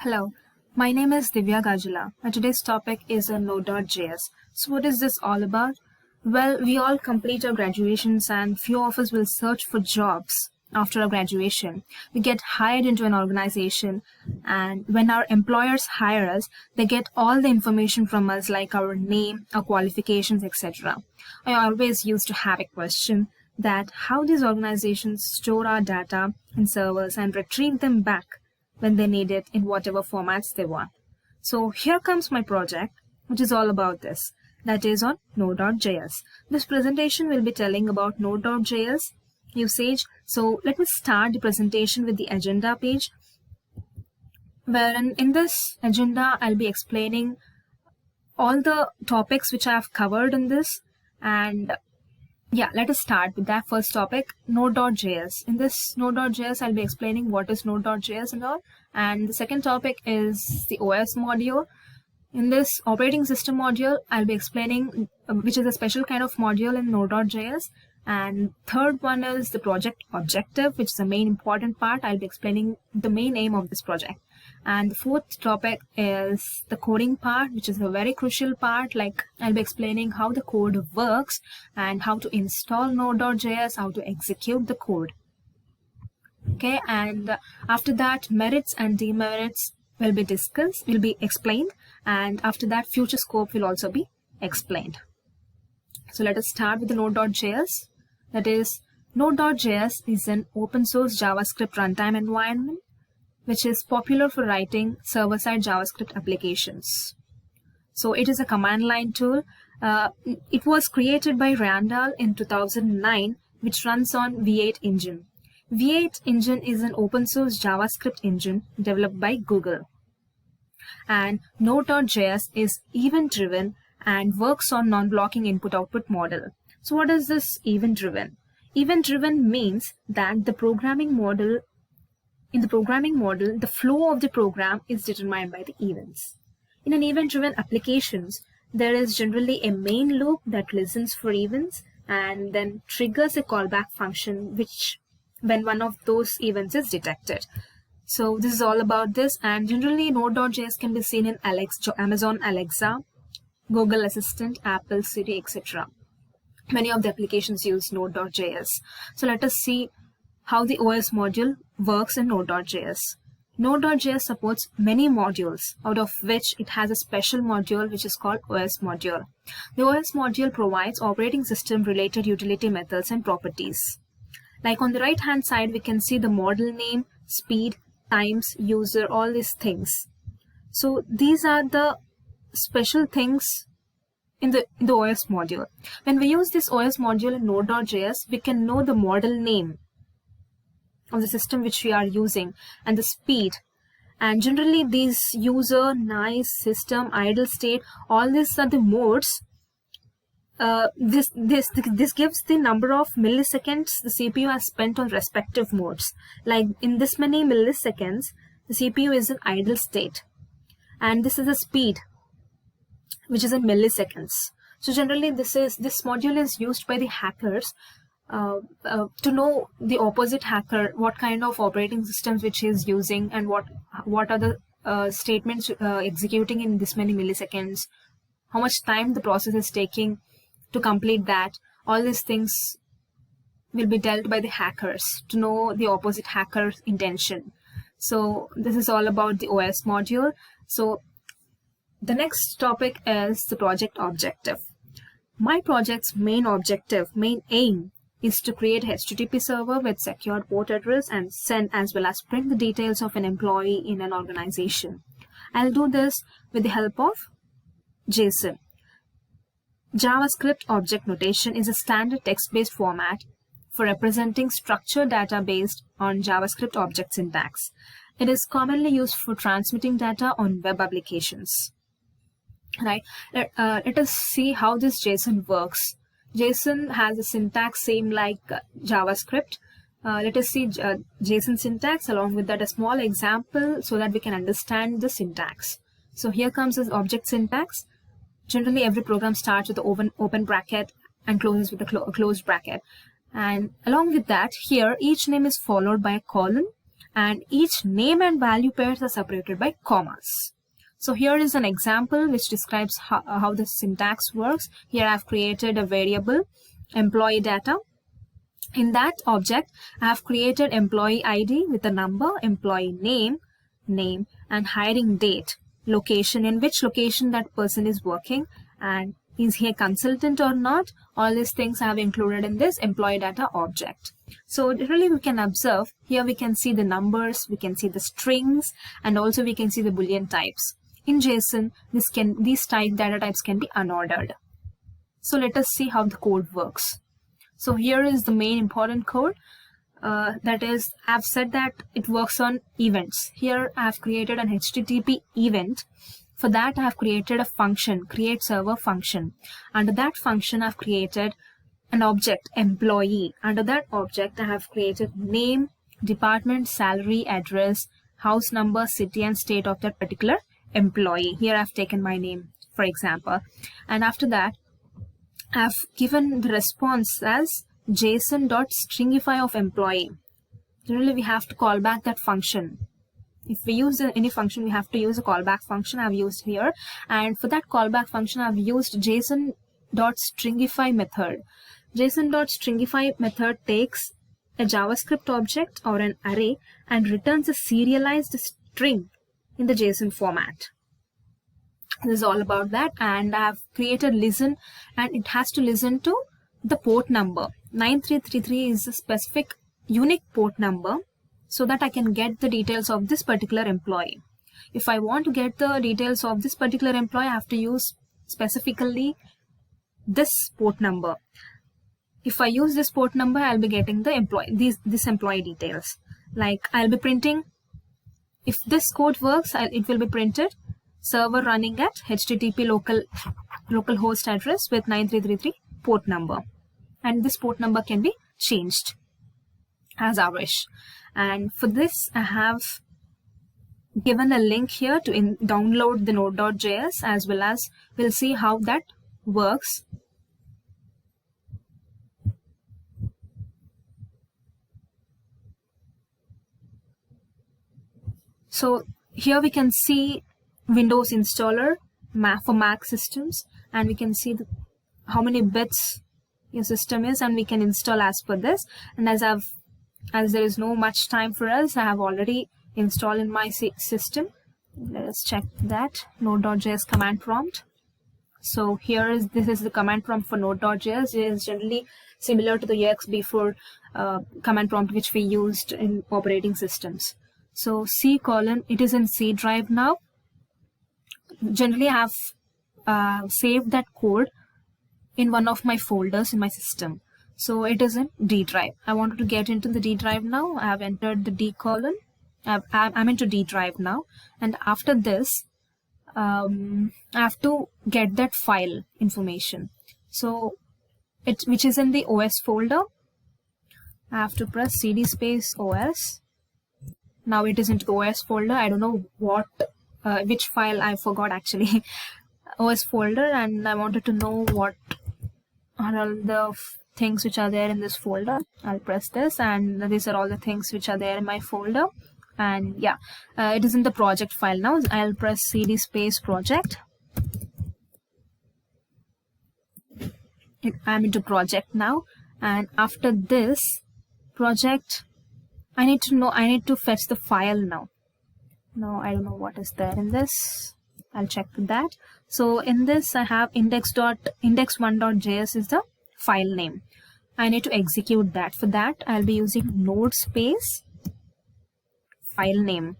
Hello, my name is Divya Gajula, and today's topic is on Node.js. So, what is this all about? Well, we all complete our graduations, and few of us will search for jobs after our graduation. We get hired into an organization, and when our employers hire us, they get all the information from us, like our name, our qualifications, etc. I always used to have a question that how these organizations store our data in servers and retrieve them back when they need it in whatever formats they want. So here comes my project, which is all about this. That is on Node.js. This presentation will be telling about Node.js usage. So let me start the presentation with the agenda page, wherein in this agenda, I'll be explaining all the topics which I have covered in this. And yeah, let us start with that first topic, Node.js. In this Node.js, I'll be explaining what is Node.js and all. And the second topic is the OS module. In this operating system module, I'll be explaining which is a special kind of module in Node.js. And third one is the project objective, which is the main important part. I'll be explaining the main aim of this project. And the fourth topic is the coding part, which is a very crucial part. Like I'll be explaining how the code works and how to install Node.js, how to execute the code. Okay, and after that, merits and demerits will be discussed, will be explained. And after that, future scope will also be explained. So let us start with the Node.js. That is, Node.js is an open source JavaScript runtime environment which is popular for writing server-side JavaScript applications. So it is a command line tool. It was created by Randall in 2009, which runs on V8 engine. V8 engine is an open source JavaScript engine developed by Google. And Node.js is event-driven and works on non-blocking input-output model. So what is this event-driven? Event-driven means that the programming model, the flow of the program is determined by the events. In an event-driven applications, there is generally a main loop that listens for events and then triggers a callback function which when one of those events is detected. So this is all about this, and generally Node.js can be seen in Amazon Alexa, Google Assistant, Apple Siri, etc. Many of the applications use Node.js. So let us see how the OS module works in Node.js. Node.js supports many modules, out of which it has a special module which is called OS module. The OS module provides operating system related utility methods and properties. Like on the right hand side, we can see the model name, speed, times, user, all these things. So these are the special things in the OS module. When we use this OS module in Node.js, we can know the model name of the system which we are using and the speed. And generally these user, nice, system, idle state, all these are the modes. This gives the number of milliseconds the CPU has spent on respective modes. Like in this many milliseconds, the CPU is in idle state. And this is the speed, which is in milliseconds. So generally this module is used by the hackers to know the opposite hacker, what kind of operating systems which he is using and what are the statements executing in this many milliseconds, how much time the process is taking to complete that. All these things will be dealt by the hackers to know the opposite hacker's intention. So this is all about the OS module. So the next topic is the project objective. My project's main aim is to create a HTTP server with secure port address and send as well as print the details of an employee in an organization. I'll do this with the help of JSON. JavaScript object notation is a standard text-based format for representing structured data based on JavaScript object syntax. It is commonly used for transmitting data on web applications. Right? Let us see how this JSON works. JSON has a syntax same like JavaScript. Let us see JSON syntax, along with that a small example so that we can understand the syntax. So here comes this object syntax. Generally, every program starts with the open bracket and closes with a closed bracket. And along with that, here each name is followed by a colon and each name and value pairs are separated by commas. So here is an example which describes how the syntax works. Here I've created a variable employee data. In that object, I have created employee ID with a number, employee name, and hiring date, location, in which location that person is working, and is he a consultant or not. All these things I have included in this employee data object. So really we can observe, here we can see the numbers, we can see the strings, and also we can see the Boolean types. In JSON, these data types can be unordered. So let us see how the code works. So here is the main important code. That is, I've said that it works on events. Here I have created an HTTP event. For that I have created a function, create server function. Under that function I have created an object, employee. Under that object I have created name, department, salary, address, house number, city and state of that particular employee. Here I've taken my name, for example. And after that I've given the response as JSON.stringify of employee. Generally we have to call back that function. If we use any function, we have to use a callback function. I've used here, and for that callback function I've used JSON.stringify method. JSON.stringify method takes a JavaScript object or an array and returns a serialized string in the JSON format. This is all about that, and I have created listen, and it has to listen to the port number. 9333 is a specific unique port number, so that I can get the details of this particular employee. If I want to get the details of this particular employee, I have to use specifically this port number. If I use this port number, I'll be getting the this employee details. Like I'll be printing, if this code works, it will be printed server running at HTTP local host address with 9333 port number, and this port number can be changed as I wish. And for this I have given a link here to download the node.js, as well as we'll see how that works. So here we can see Windows installer for Mac systems, and we can see how many bits your system is, and we can install as per this. And as there is no much time for us, I have already installed in my system. Let us check that node.js command prompt. So this is the command prompt for node.js. It is generally similar to the EXB4 command prompt which we used in operating systems. So it is in C drive now. Generally I have saved that code in one of my folders in my system. So it is in D drive. I wanted to get into the D drive now. I have entered the D colon. I'm into D drive now. And after this, I have to get that file information. So which is in the OS folder. I have to press CD space OS. Now it is into the OS folder. I don't know which file I forgot actually. OS folder, and I wanted to know what are all the things which are there in this folder. I'll press this, and these are all the things which are there in my folder. And yeah, it is in the project file now. I'll press CD space project. I'm into project now, and after this project, I need to fetch the file now. Now I don't know what is there in this. I'll check that. So in this I have index1.js is the file name. I need to execute that. For that I'll be using node space file name,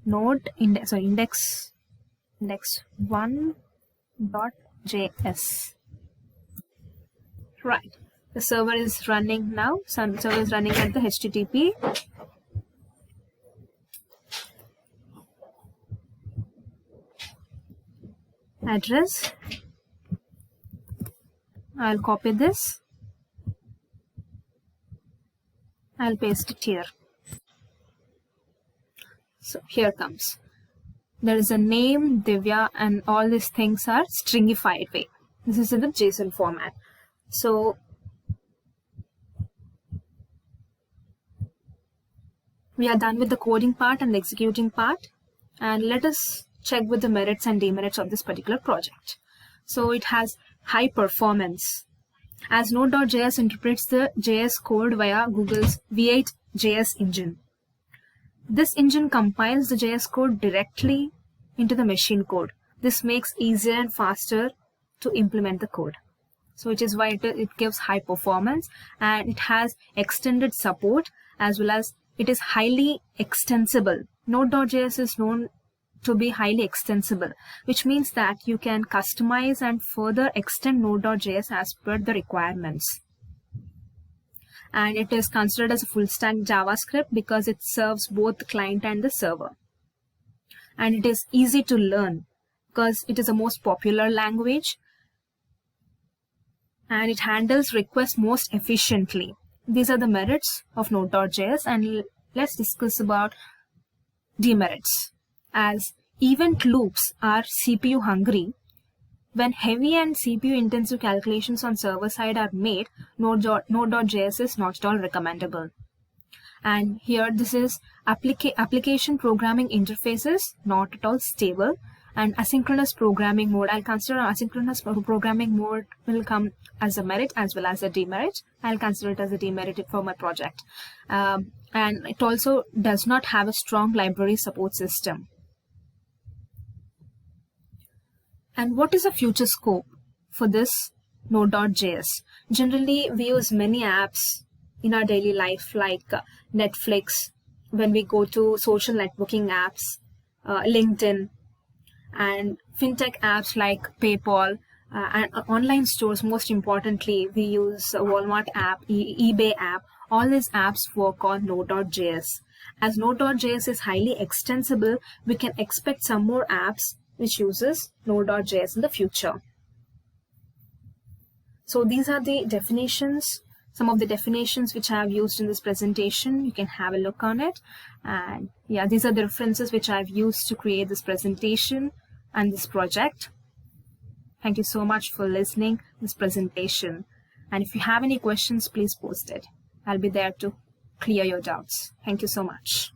index1.js. Right, the server is running now. Some server is running at the HTTP. Address. I'll copy this. I'll paste it here. So here comes. There is a name, Divya, and all these things are stringified way. This is in the JSON format. So We are done with the coding part and the executing part, and let us check with the merits and demerits of this particular project. So it has high performance, as Node.js interprets the JS code via Google's V8 JS engine. This engine compiles the JS code directly into the machine code. This makes easier and faster to implement the code. So which is why it gives high performance, and it has extended support, as well as it is highly extensible. Node.js is known to be highly extensible, which means that you can customize and further extend Node.js as per the requirements. And it is considered as a full stack JavaScript because it serves both the client and the server. And it is easy to learn because it is the most popular language, and it handles requests most efficiently. These are the merits of Node.js, and let's discuss about demerits. As event loops are CPU hungry, when heavy and CPU intensive calculations on server side are made, Node.js is not at all recommendable. And here this is application programming interfaces, not at all stable. And asynchronous programming mode, I'll consider asynchronous programming mode will come as a merit as well as a demerit. I'll consider it as a demerit for my project. And it also does not have a strong library support system. And what is the future scope for this Node.js? Generally, we use many apps in our daily life, like Netflix, when we go to social networking apps, LinkedIn, and fintech apps like PayPal, and online stores. Most importantly, we use Walmart app, eBay app. All these apps work on Node.js. As Node.js is highly extensible, we can expect some more apps which uses Node.js in the future. So these are the definitions, some of the definitions which I have used in this presentation. You can have a look on it. And yeah, these are the references which I've used to create this presentation and this project. Thank you so much for listening to this presentation. And if you have any questions, please post it. I'll be there to clear your doubts. Thank you so much.